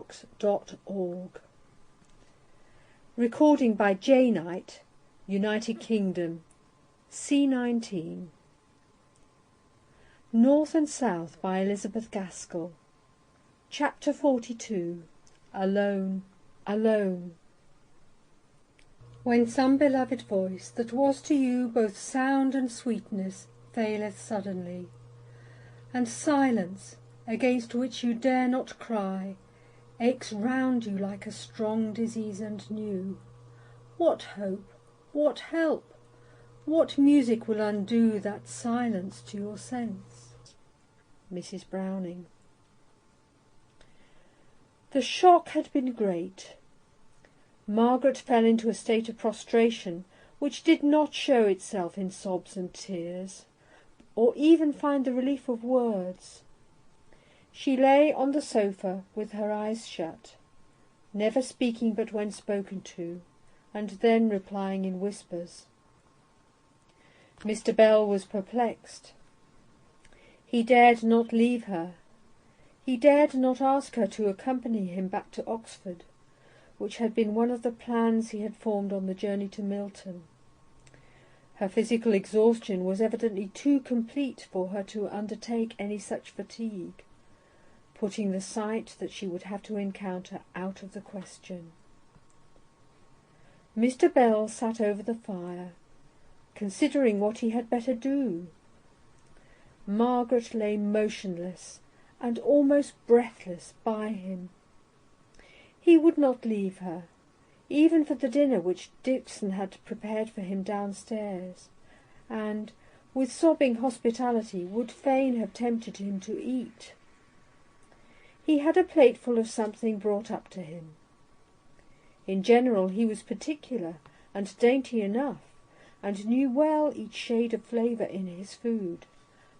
LibriVox.org. Recording by J. Knight, United Kingdom, C19. North and South by Elizabeth Gaskell. Chapter 42. Alone, Alone. When some beloved voice that was to you both sound and sweetness faileth suddenly, and silence, against which you dare not cry, aches round you like a strong disease and new, what hope, what help, what music will undo that silence to your sense? Mrs. Browning. The shock had been great. Margaret fell into a state of prostration which did not show itself in sobs and tears, or even find the relief of words. She lay on the sofa with her eyes shut, never speaking but when spoken to, and then replying in whispers. Mr. Bell was perplexed. He dared not leave her. He dared not ask her to accompany him back to Oxford, which had been one of the plans he had formed on the journey to Milton. Her physical exhaustion was evidently too complete for her to undertake any such fatigue, putting the sight that she would have to encounter out of the question. Mr. Bell sat over the fire, considering what he had better do. Margaret lay motionless and almost breathless by him. He would not leave her, even for the dinner which Dixon had prepared for him downstairs, and, with sobbing hospitality, would fain have tempted him to eat. He had a plateful of something brought up to him. In general he was particular and dainty enough, and knew well each shade of flavour in his food,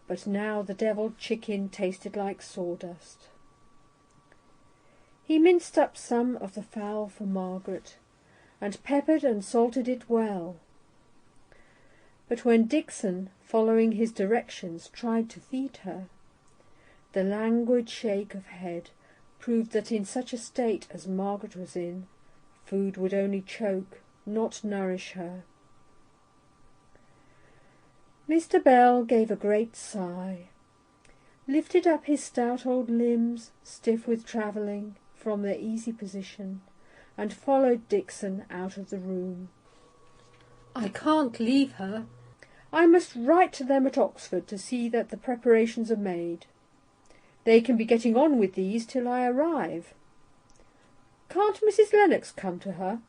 but now the devilled chicken tasted like sawdust. He minced up some of the fowl for Margaret, and peppered and salted it well. But when Dixon, following his directions, tried to feed her, the languid shake of head proved that in such a state as Margaret was in, food would only choke, not nourish her. Mr. Bell gave a great sigh, lifted up his stout old limbs, stiff with travelling, from their easy position, and followed Dixon out of the room. "I can't leave her. I must write to them at Oxford to see that the preparations are made. They can be getting on with these till I arrive. Can't Mrs. Lennox come to her?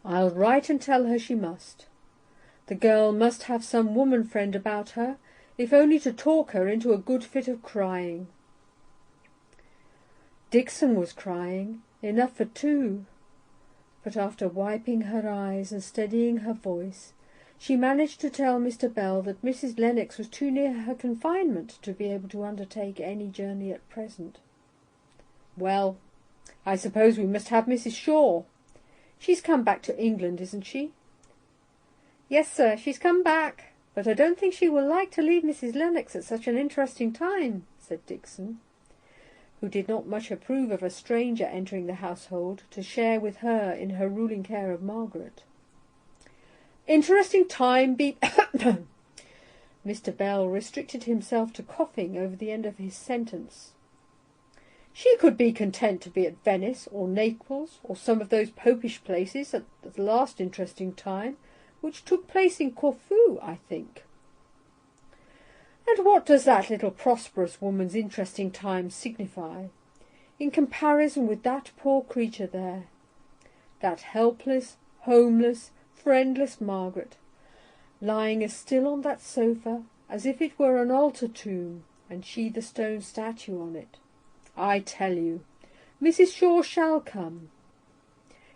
I'll write and tell her she must. The girl must have some woman friend about her, if only to talk her into a good fit of crying." Dixon was crying, enough for two, but after wiping her eyes and steadying her voice, she managed to tell Mr. Bell that Mrs. Lennox was too near her confinement to be able to undertake any journey at present. "Well, I suppose we must have Mrs. Shaw. She's come back to England, isn't she?" "Yes, sir, she's come back, but I don't think she will like to leave Mrs. Lennox at such an interesting time," said Dixon, who did not much approve of a stranger entering the household to share with her in her ruling care of Margaret. "Interesting time be—" Mr. Bell restricted himself to coughing over the end of his sentence. "She could be content to be at Venice or Naples or some of those popish places at the last interesting time, which took place in Corfu, I think. And what does that little prosperous woman's interesting time signify, in comparison with that poor creature there, that helpless, homeless, friendless Margaret, lying as still on that sofa as if it were an altar tomb, and she the stone statue on it? I tell you, Mrs. Shaw shall come.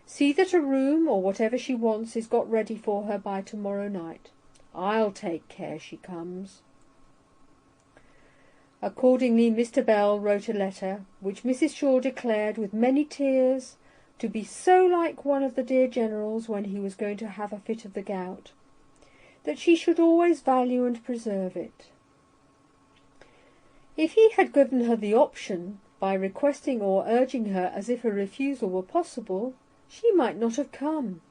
See that a room, or whatever she wants, is got ready for her by tomorrow night. I'll take care she comes." Accordingly Mr. Bell wrote a letter, which Mrs. Shaw declared with many tears to be so like one of the dear generals when he was going to have a fit of the gout, that she should always value and preserve it. If he had given her the option, by requesting or urging her as if a refusal were possible, she might not have come,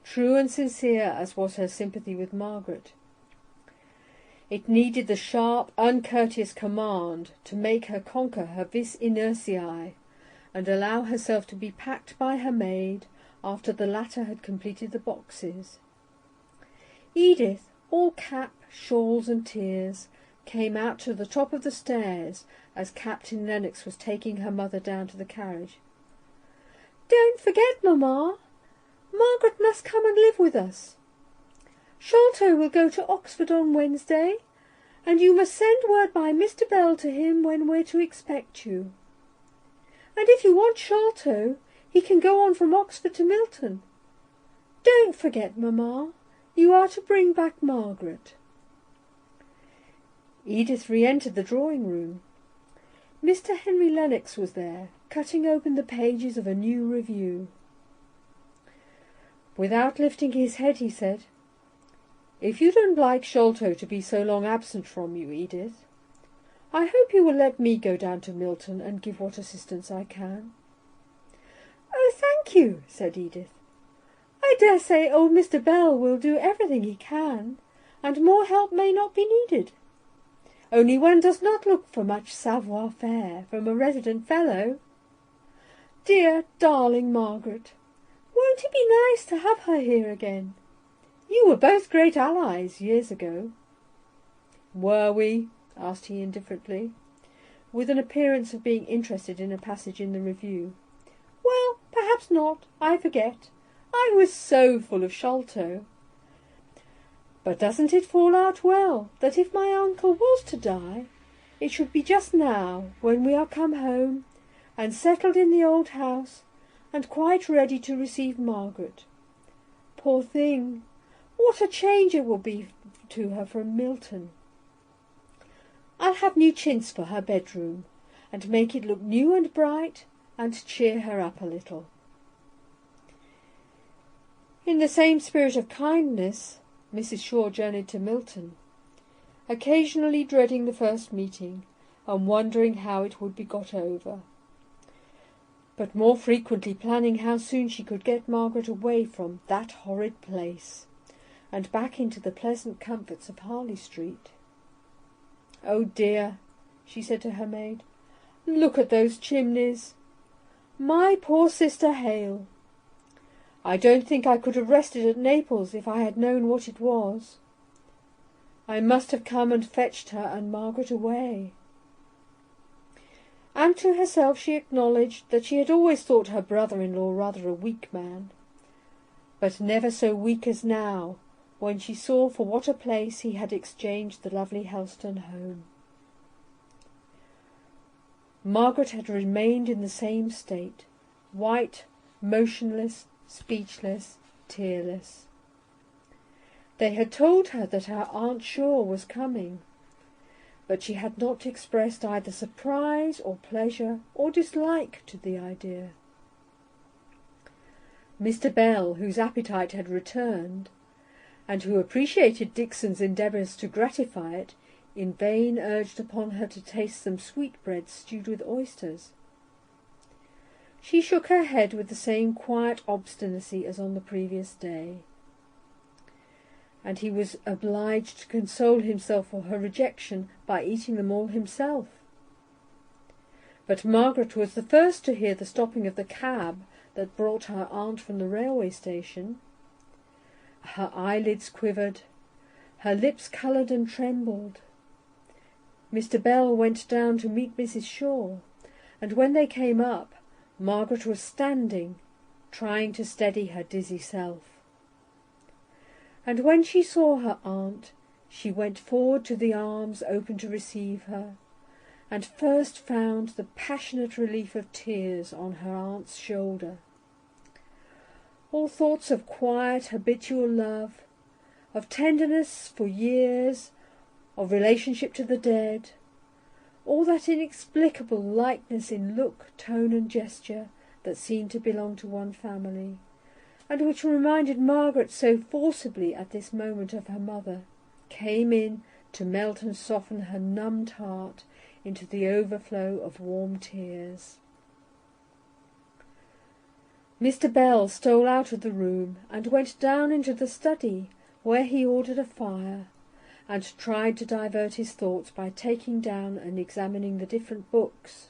true and sincere as was her sympathy with Margaret. It needed the sharp, uncourteous command to make her conquer her vis inertiae and allow herself to be packed by her maid after the latter had completed the boxes. Edith, all cap, shawls and tears, came out to the top of the stairs as Captain Lennox was taking her mother down to the carriage. "Don't forget, Mamma. Margaret must come and live with us. Sholto will go to Oxford on Wednesday, and you must send word by Mr. Bell to him when we're to expect you. And if you want Sholto, he can go on from Oxford to Milton. Don't forget, Mamma, you are to bring back Margaret." Edith re-entered the drawing-room. Mr. Henry Lennox was there, cutting open the pages of a new review. Without lifting his head, he said, "If you don't like Sholto to be so long absent from you, Edith, I hope you will let me go down to Milton and give what assistance I can." "Oh, thank you," said Edith. "I dare say old Mr. Bell will do everything he can, and more help may not be needed. Only one does not look for much savoir-faire from a resident fellow. Dear, darling Margaret, won't it be nice to have her here again? You were both great allies years ago." "Were we?" asked he indifferently, with an appearance of being interested in a passage in the review. "Well, perhaps not. I forget. I was so full of Sholto. But doesn't it fall out well that if my uncle was to die, it should be just now, when we are come home, and settled in the old house, and quite ready to receive Margaret? Poor thing, what a change it will be to her from Milton. I'll have new chintz for her bedroom, and make it look new and bright, and cheer her up a little." In the same spirit of kindness, Mrs. Shaw journeyed to Milton, occasionally dreading the first meeting, and wondering how it would be got over, but more frequently planning how soon she could get Margaret away from that horrid place, and back into the pleasant comforts of Harley Street. "Oh dear," she said to her maid, "look at those chimneys. My poor sister Hale. I don't think I could have rested at Naples if I had known what it was. I must have come and fetched her and Margaret away." And to herself she acknowledged that she had always thought her brother-in-law rather a weak man, but never so weak as now, when she saw for what a place he had exchanged the lovely Helston home. Margaret had remained in the same state, white, motionless, speechless, tearless. They had told her that her Aunt Shaw was coming, but she had not expressed either surprise or pleasure or dislike to the idea. Mr. Bell, whose appetite had returned, and who appreciated Dixon's endeavours to gratify it, in vain urged upon her to taste some sweetbreads stewed with oysters. She shook her head with the same quiet obstinacy as on the previous day, and he was obliged to console himself for her rejection by eating them all himself. But Margaret was the first to hear the stopping of the cab that brought her aunt from the railway station. Her eyelids quivered, her lips coloured and trembled. Mr. Bell went down to meet Mrs. Shaw, and when they came up, Margaret was standing, trying to steady her dizzy self. And when she saw her aunt, she went forward to the arms open to receive her, and first found the passionate relief of tears on her aunt's shoulder. All thoughts of quiet, habitual love, of tenderness for years, of relationship to the dead, all that inexplicable likeness in look, tone and gesture that seemed to belong to one family, and which reminded Margaret so forcibly at this moment of her mother, came in to melt and soften her numbed heart into the overflow of warm tears. Mr. Bell stole out of the room and went down into the study, where he ordered a fire, and tried to divert his thoughts by taking down and examining the different books.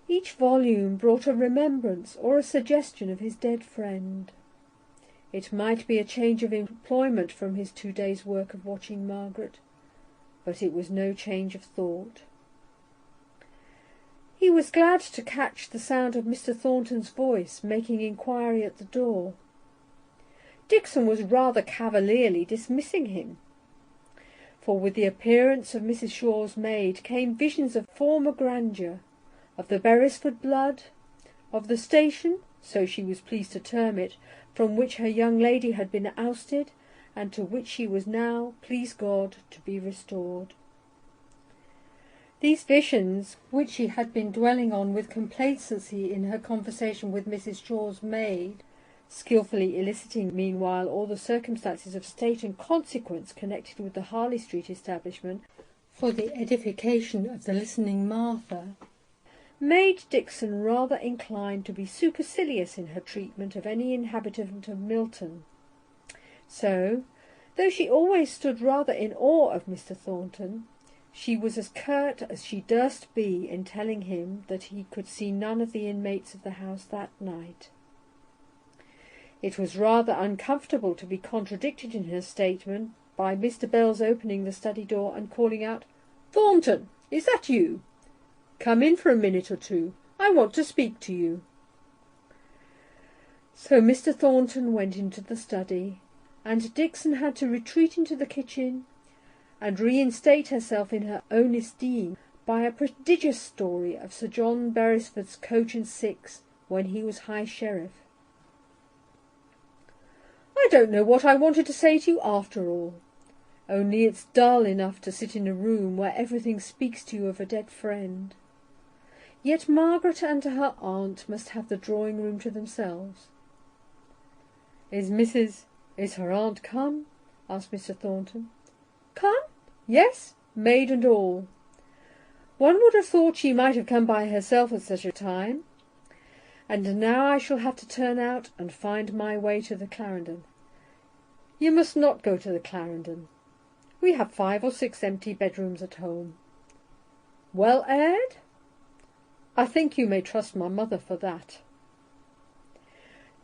Each volume brought a remembrance or a suggestion of his dead friend. It might be a change of employment from his 2 days' work of watching Margaret, but it was no change of thought. He was glad to catch the sound of Mr. Thornton's voice making inquiry at the door. Dixon was rather cavalierly dismissing him, for with the appearance of Mrs. Shaw's maid came visions of former grandeur, of the Beresford blood, of the station, so she was pleased to term it, from which her young lady had been ousted, and to which she was now, please God, to be restored. These visions, which she had been dwelling on with complacency in her conversation with Mrs. Shaw's maid, skilfully eliciting meanwhile all the circumstances of state and consequence connected with the Harley Street establishment for the edification of the listening Martha, made Dixon rather inclined to be supercilious in her treatment of any inhabitant of Milton. So, though she always stood rather in awe of Mr. Thornton, she was as curt as she durst be in telling him that he could see none of the inmates of the house that night. It was rather uncomfortable to be contradicted in her statement by Mr. Bell's opening the study door and calling out, "Thornton, is that you? Come in for a minute or two. I want to speak to you." So Mr. Thornton went into the study, and Dixon had to retreat into the kitchen and reinstate herself in her own esteem by a prodigious story of Sir John Beresford's coach and six when he was High Sheriff. "I don't know what I wanted to say to you after all, only it's dull enough to sit in a room where everything speaks to you of a dead friend. Yet Margaret and her aunt must have the drawing-room to themselves." Is her aunt come?" asked Mr. Thornton. "Come? Yes, maid and all. One would have thought she might have come by herself at such a time. And now I shall have to turn out and find my way to the Clarendon." "You must not go to the Clarendon. We have 5 or 6 empty bedrooms at home." "Well aired?" "I think you may trust my mother for that."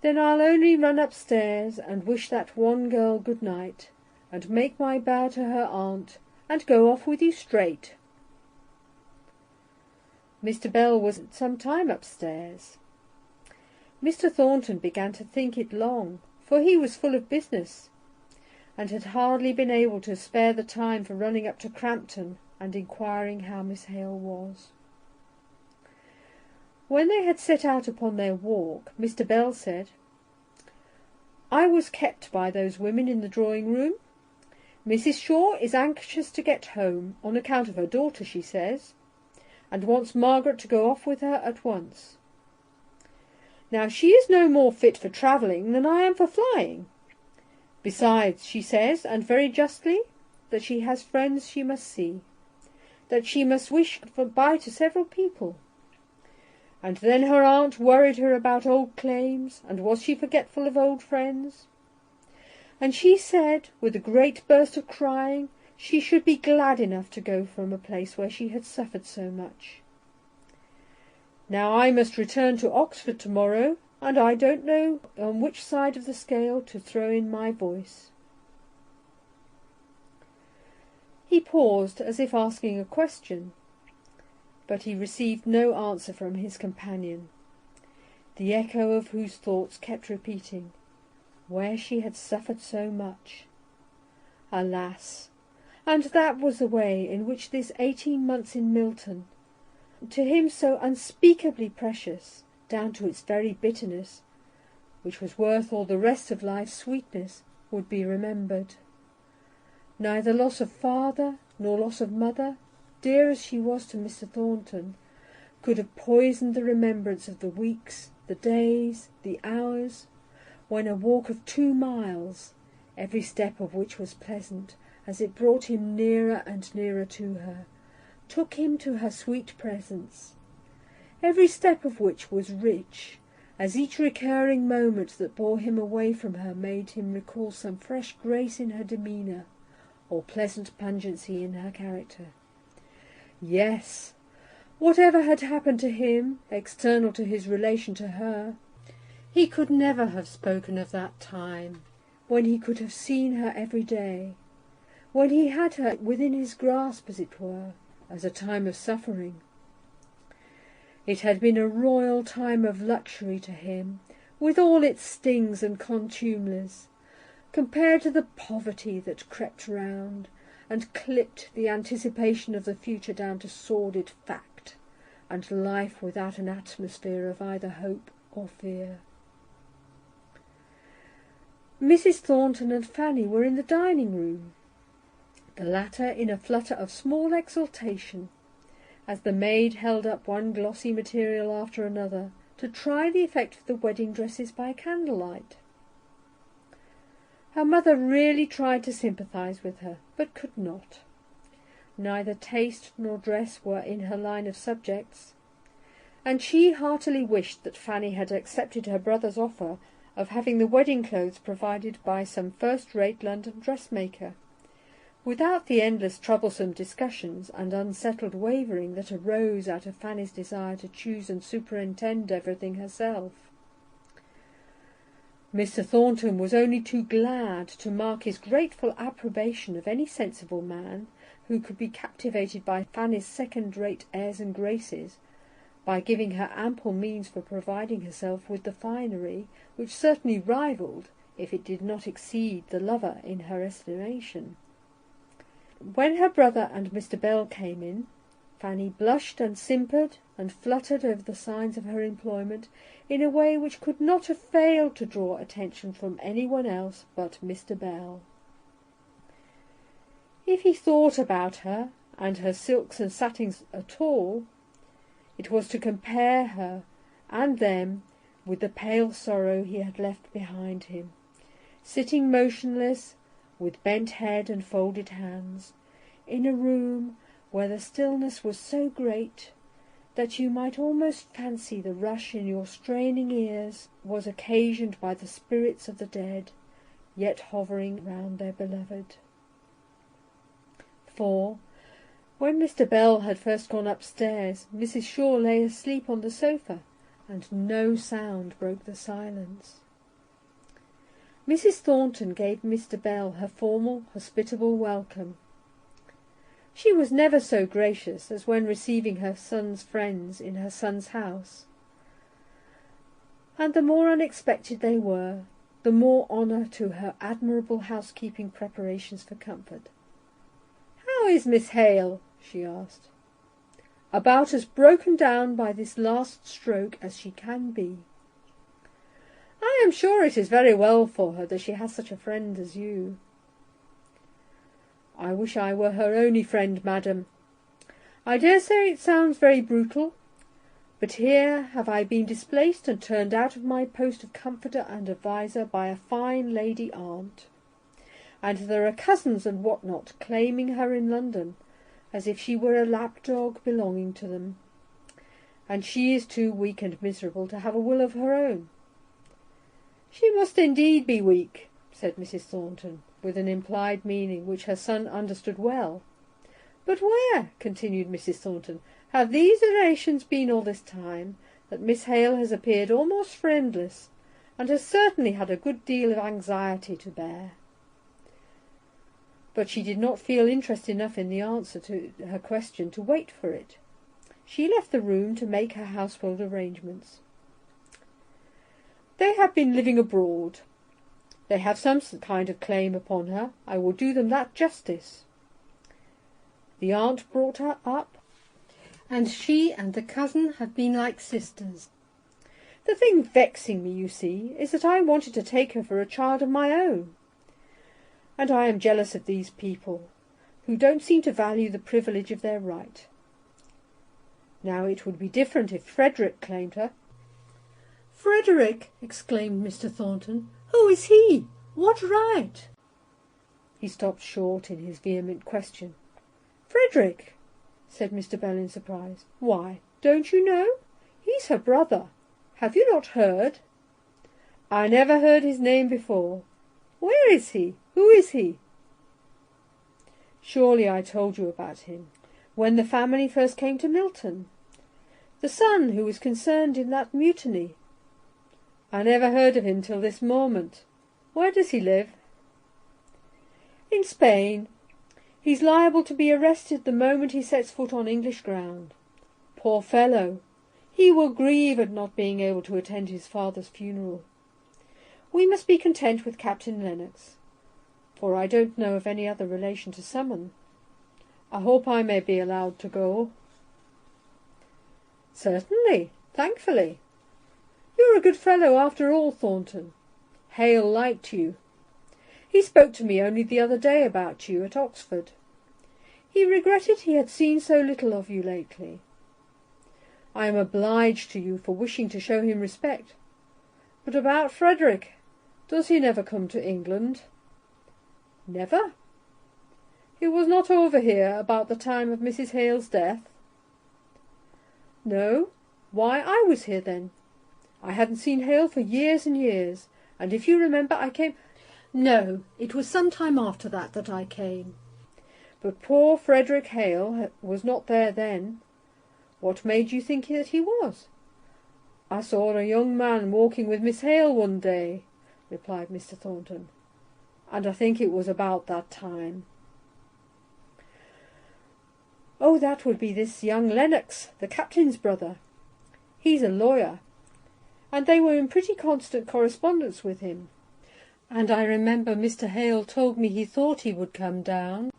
"Then I'll only run upstairs and wish that one girl good night, and make my bow to her aunt, and go off with you straight." Mr. Bell was some time upstairs. Mr. Thornton began to think it long, for he was full of business, and had hardly been able to spare the time for running up to Crampton and inquiring how Miss Hale was. When they had set out upon their walk, Mr. Bell said, "I was kept by those women in the drawing-room. Mrs. Shaw is anxious to get home, on account of her daughter, she says, and wants Margaret to go off with her at once. Now, she is no more fit for travelling than I am for flying. Besides, she says, and very justly, that she has friends she must see, that she must wish good-bye to several people. And then her aunt worried her about old claims, and was she forgetful of old friends? And she said, with a great burst of crying, she should be glad enough to go from a place where she had suffered so much. Now I must return to Oxford to-morrow, and I don't know on which side of the scale to throw in my voice." He paused as if asking a question, but he received no answer from his companion, the echo of whose thoughts kept repeating, "Where she had suffered so much." Alas! And that was the way in which this 18 months in Milton, to him so unspeakably precious, down to its very bitterness, which was worth all the rest of life's sweetness, would be remembered. Neither loss of father nor loss of mother, dear as she was to Mr. Thornton, could have poisoned the remembrance of the weeks, the days, the hours, when a walk of 2 miles, every step of which was pleasant, as it brought him nearer and nearer to her, took him to her sweet presence, every step of which was rich, as each recurring moment that bore him away from her made him recall some fresh grace in her demeanour, or pleasant pungency in her character. Yes, whatever had happened to him, external to his relation to her, he could never have spoken of that time, when he could have seen her every day, when he had her within his grasp, as it were, as a time of suffering. It had been a royal time of luxury to him, with all its stings and contumelies, compared to the poverty that crept round and clipped the anticipation of the future down to sordid fact, and life without an atmosphere of either hope or fear. Mrs. Thornton and Fanny were in the dining-room, the latter in a flutter of small exultation, as the maid held up one glossy material after another to try the effect of the wedding dresses by candlelight. Her mother really tried to sympathise with her, but could not. Neither taste nor dress were in her line of subjects, and she heartily wished that Fanny had accepted her brother's offer of having the wedding clothes provided by some first-rate London dressmaker, without the endless troublesome discussions and unsettled wavering that arose out of Fanny's desire to choose and superintend everything herself. Mr. Thornton was only too glad to mark his grateful approbation of any sensible man who could be captivated by Fanny's second-rate airs and graces, by giving her ample means for providing herself with the finery which certainly rivalled, if it did not exceed, the lover in her estimation. When her brother and Mr. Bell came in, Fanny blushed and simpered and fluttered over the signs of her employment in a way which could not have failed to draw attention from anyone else but Mr. Bell. If he thought about her and her silks and satins at all, it was to compare her and them with the pale sorrow he had left behind him, sitting motionless, with bent head and folded hands, in a room where the stillness was so great that you might almost fancy the rush in your straining ears was occasioned by the spirits of the dead, yet hovering round their beloved. For, when Mr. Bell had first gone upstairs, Mrs. Shaw lay asleep on the sofa, and no sound broke the silence. Mrs. Thornton gave Mr. Bell her formal, hospitable welcome. She was never so gracious as when receiving her son's friends in her son's house, and the more unexpected they were, the more honour to her admirable housekeeping preparations for comfort. "How is Miss Hale?" she asked. "About as broken down by this last stroke as she can be. I am sure it is very well for her that she has such a friend as you." "I wish I were her only friend, madam. I dare say it sounds very brutal, but here have I been displaced and turned out of my post of comforter and adviser by a fine lady aunt, and there are cousins and what not claiming her in London, as if she were a lapdog belonging to them, and she is too weak and miserable to have a will of her own." "She must indeed be weak," said Mrs. Thornton, with an implied meaning which her son understood well. "But where," continued Mrs. Thornton, "have these relations been all this time, that Miss Hale has appeared almost friendless, and has certainly had a good deal of anxiety to bear?" But she did not feel interest enough in the answer to her question to wait for it. She left the room to make her household arrangements. "They have been living abroad. They have some kind of claim upon her. I will do them that justice. The aunt brought her up, and she and the cousin have been like sisters. The thing vexing me, you see, is that I wanted to take her for a child of my own, and I am jealous of these people, who don't seem to value the privilege of their right. Now it would be different if Frederick claimed her." "Frederick!" exclaimed Mr. Thornton. "Who is he? What right?" He stopped short in his vehement question. "Frederick," said Mr. Bell in surprise. "Why, don't you know? He's her brother. Have you not heard?" "I never heard his name before. Where is he? Who is he?" "Surely I told you about him, when the family first came to Milton. The son who was concerned in that mutiny." "I never heard of him till this moment. Where does he live?" "In Spain. He's liable to be arrested the moment he sets foot on English ground. Poor fellow! He will grieve at not being able to attend his father's funeral. We must be content with Captain Lennox, for I don't know of any other relation to summon. I hope I may be allowed to go." "Certainly, thankfully. You're a good fellow after all, Thornton. Hale liked you. He spoke to me only the other day about you at Oxford. He regretted he had seen so little of you lately. I am obliged to you for wishing to show him respect. But about Frederick, does he never come to England?" "Never. He was not over here about the time of Mrs. Hale's death?" "No. Why, I was here then. I hadn't seen Hale for years and years, and if you remember I came—" "No, it was some time after that I came. But poor Frederick Hale was not there then. What made you think that he was?" "I saw a young man walking with Miss Hale one day," replied Mr. Thornton, "and I think it was about that time." "Oh, that would be this young Lennox, the captain's brother. He's a lawyer, and they were in pretty constant correspondence with him. And I remember Mr. Hale told me he thought he would come down."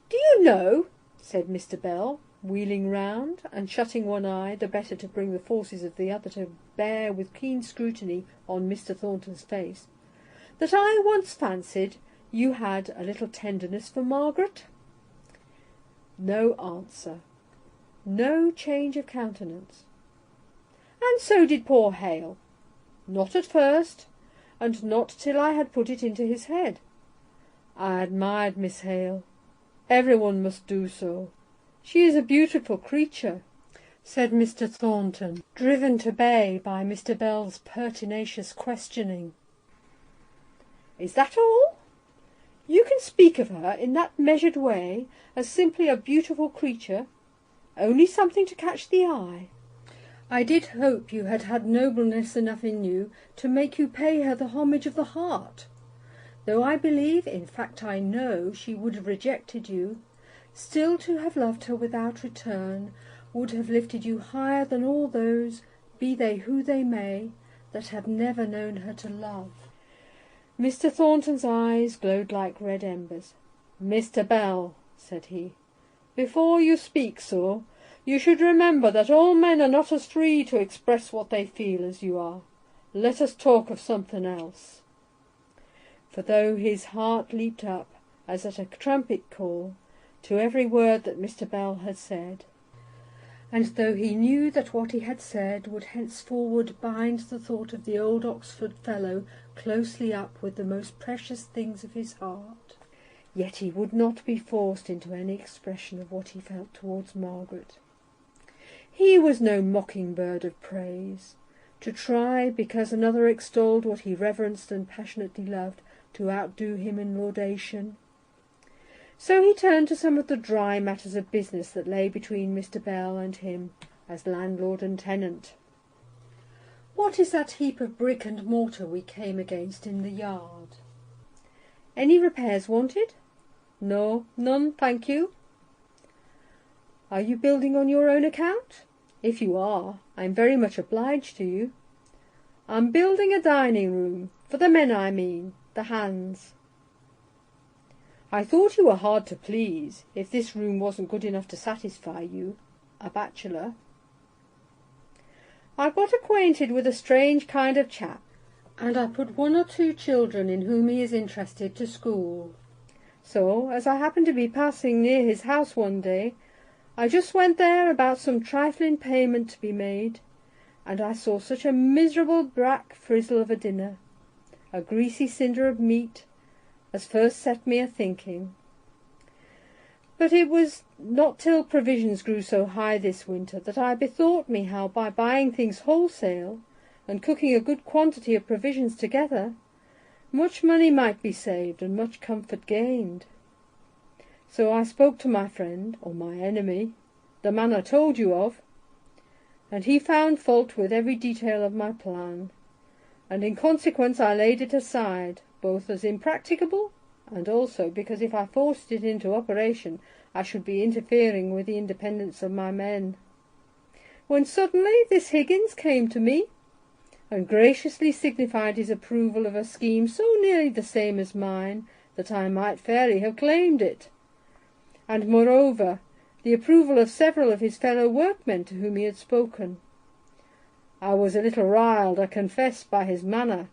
"Do you know," said Mr. Bell, wheeling round and shutting one eye the better to bring the forces of the other to bear with keen scrutiny on Mr. Thornton's face, "that I once fancied you had a little tenderness for Margaret?" No answer. No change of countenance. "And so did poor Hale. Not at first, and not till I had put it into his head. I admired Miss Hale. Everyone must do so. She is a beautiful creature," said Mr. Thornton, driven to bay by Mr. Bell's pertinacious questioning. "Is that all? You can speak of her in that measured way, as simply a beautiful creature, only something to catch the eye? I did hope you had had nobleness enough in you to make you pay her the homage of the heart. Though I believe, in fact I know, she would have rejected you, still to have loved her without return would have lifted you higher than all those, be they who they may, that have never known her to love." Mr. Thornton's eyes glowed like red embers. "Mr. Bell," said he, "before you speak so, you should remember that all men are not as free to express what they feel as you are. Let us talk of something else." For though his heart leaped up, as at a trumpet call, to every word that Mr. Bell had said, and though he knew that what he had said would henceforward bind the thought of the old Oxford fellow closely up with the most precious things of his heart, yet he would not be forced into any expression of what he felt towards Margaret. He was no mocking-bird of praise, to try, because another extolled what he reverenced and passionately loved, to outdo him in laudation. So he turned to some of the dry matters of business that lay between Mr. Bell and him as landlord and tenant. "What is that heap of brick and mortar we came against in the yard?" "Any repairs wanted?" "No, none, thank you." "Are you building on your own account? If you are, I am very much obliged to you." "I'm building a dining room, for the men I mean, the hands." "I thought you were hard to please, if this room wasn't good enough to satisfy you, a bachelor." "I got acquainted with a strange kind of chap, and I put one or two children in whom he is interested to school. So, as I happened to be passing near his house one day, I just went there about some trifling payment to be made, and I saw such a miserable black frizzle of a dinner, a greasy cinder of meat, as first set me a-thinking. But it was not till provisions grew so high this winter that I bethought me how by buying things wholesale and cooking a good quantity of provisions together, much money might be saved and much comfort gained. So I spoke to my friend, or my enemy, the man I told you of, and he found fault with every detail of my plan, and in consequence I laid it aside, both as impracticable and also because if I forced it into operation I should be interfering with the independence of my men. When suddenly this Higgins came to me and graciously signified his approval of a scheme so nearly the same as mine that I might fairly have claimed it, and moreover the approval of several of his fellow workmen to whom he had spoken. I was a little riled, I confess, by his manner,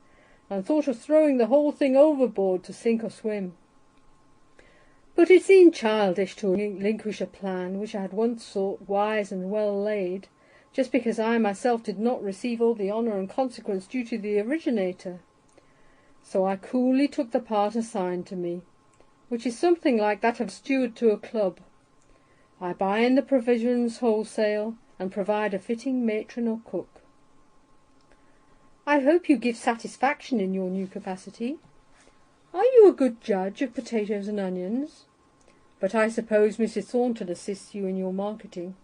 and thought of throwing the whole thing overboard to sink or swim. But it seemed childish to relinquish a plan which I had once thought wise and well laid, just because I myself did not receive all the honour and consequence due to the originator. So I coolly took the part assigned to me, which is something like that of steward to a club. I buy in the provisions wholesale and provide a fitting matron or cook. I hope you give satisfaction in your new capacity. Are you a good judge of potatoes and onions? But I suppose Mrs. Thornton assists you in your marketing.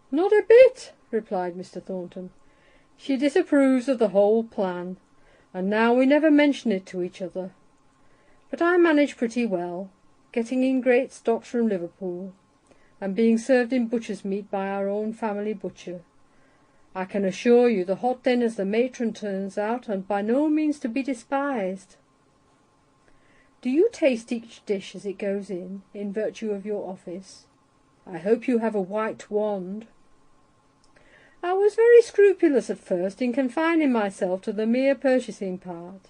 Not a bit, replied Mr. Thornton. She disapproves of the whole plan, and now we never mention it to each other. But I manage pretty well, getting in great stocks from Liverpool, and being served in butcher's meat by our own family butcher. I can assure you the hot dinners the matron turns out are by no means to be despised. Do you taste each dish as it goes in virtue of your office? I hope you have a white wand. I was very scrupulous at first in confining myself to the mere purchasing part,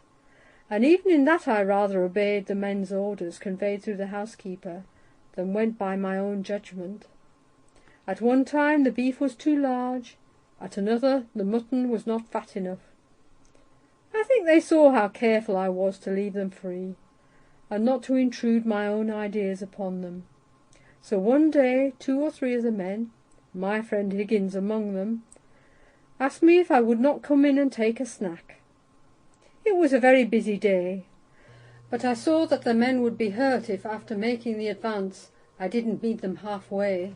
and even in that I rather obeyed the men's orders conveyed through the housekeeper than went by my own judgment. At one time the beef was too large, at another the mutton was not fat enough. I think they saw how careful I was to leave them free, and not to intrude my own ideas upon them. So one day 2 or 3 of the men, my friend Higgins among them, asked me if I would not come in and take a snack. It was a very busy day, but I saw that the men would be hurt if, after making the advance, I didn't meet them halfway.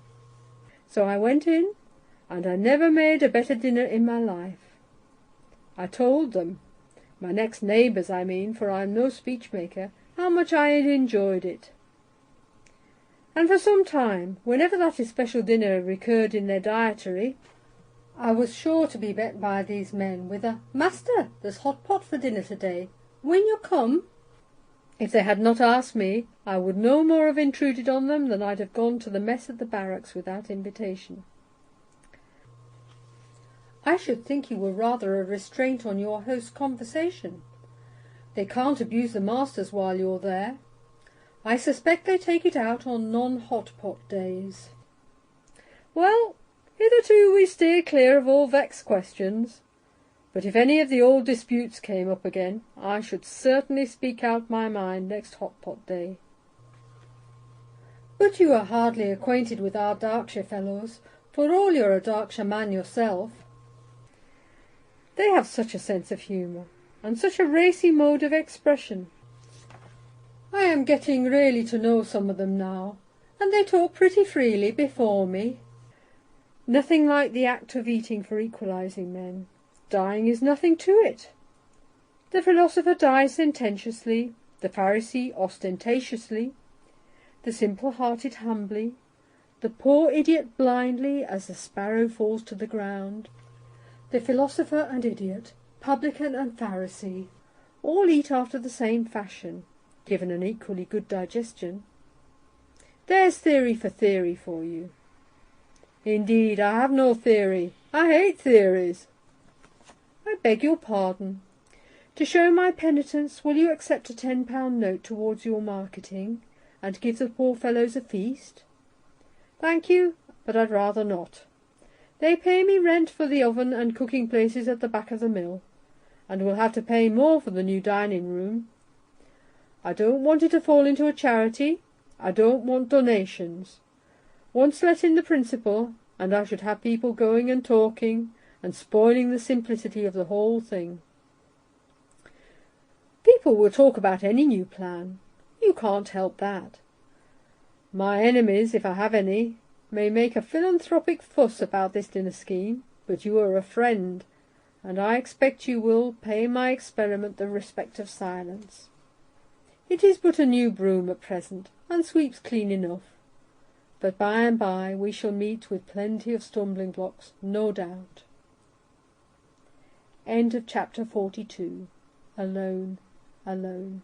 So I went in, and I never made a better dinner in my life. I told them, my next neighbours I mean, for I am no speech-maker, how much I had enjoyed it. And for some time, whenever that especial dinner recurred in their dietary, I was sure to be met by these men with a "Master, there's hot pot for dinner to-day. Will you come?" If they had not asked me, I would no more have intruded on them than I'd have gone to the mess at the barracks without invitation. I should think you were rather a restraint on your host's conversation. They can't abuse the masters while you're there. I suspect they take it out on non-hot-pot days. Well, hitherto we steer clear of all vexed questions, but if any of the old disputes came up again, I should certainly speak out my mind next hot-pot day. But you are hardly acquainted with our Darkshire fellows, for all you're a Darkshire man yourself. They have such a sense of humour, and such a racy mode of expression. I am getting really to know some of them now, and they talk pretty freely before me. Nothing like the act of eating for equalizing men. Dying is nothing to it. The philosopher dies sententiously, the Pharisee ostentatiously, the simple-hearted humbly, the poor idiot blindly as the sparrow falls to the ground. The philosopher and idiot, publican and Pharisee, all eat after the same fashion, given an equally good digestion. There's theory for you. Indeed, I have no theory. I hate theories. I beg your pardon. To show my penitence, will you accept a £10 note towards your marketing, and give the poor fellows a feast? Thank you, but I'd rather not. They pay me rent for the oven and cooking places at the back of the mill, and will have to pay more for the new dining room. I don't want it to fall into a charity, I don't want donations. Once let in the principle, and I should have people going and talking, and spoiling the simplicity of the whole thing. People will talk about any new plan. You can't help that. My enemies, if I have any, may make a philanthropic fuss about this dinner scheme, but you are a friend, and I expect you will pay my experiment the respect of silence. It is but a new broom at present, and sweeps clean enough, but by and by we shall meet with plenty of stumbling blocks, no doubt. End of chapter 42. Alone, alone.